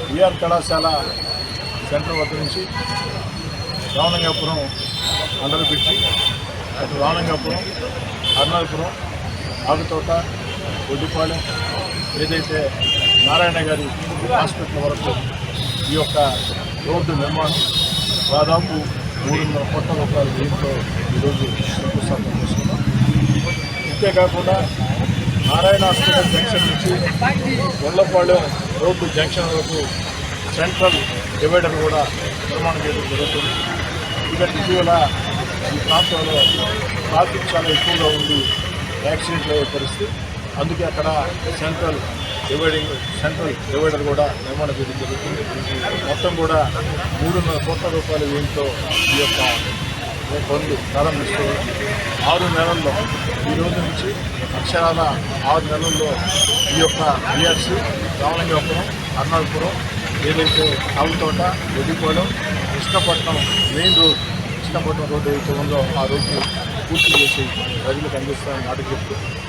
BR కళాశాల centre వద్ద నుంచి రామలింగాపురం అండర్ బ్రిడ్జి, అటు రామలింగాపురం, అర్నాపురం, ఆగుతోట, ఒడ్డిపాలెం, ఏదైతే నారాయణ గారి హాస్పిటల్ వరకు ఈ యొక్క రోడ్డు నిర్మాణం దాదాపు 300 కోట్ల రూపాయల దీంతో ఈరోజు శంకుస్థాపన చేసుకున్నాం. అంతేకాకుండా నారాయణ హాస్పిటల్ జంక్షన్ నుంచి గొల్లపాలెం రోడ్డు జంక్షన్ వరకు సెంట్రల్ డివైడర్ కూడా నిర్మాణం చేయడం జరుగుతుంది. ఎందుకంటే ఇటీవల ఈ ప్రాంతంలో ట్రాఫిక్ చాలా ఎక్కువగా ఉంది, యాక్సిడెంట్లు అయ్యే పరిస్థితి. అందుకే అక్కడ సెంట్రల్ డివైడర్ కూడా నిర్మాణం చేయడం జరుగుతుంది. మొత్తం కూడా 300 కోట్ల రూపాయల వ్యయంతో ఈ యొక్క పనులు ప్రారంభిస్తూ 6 నెలల్లో ఈ రోజు నుంచి అక్షరాల 6 నెలల్లో ఈ యొక్క బిఆర్సి రామలింగాపురం, అర్నాపురం, ఏదైతే Avuthota, Oddipalem, Krishnapatnam main road, Krishnapatnam road ఏదైతే ఉందో ఆ రోడ్డు పూర్తి చేసి ప్రజలకు అందిస్తామని మాట చెప్తూ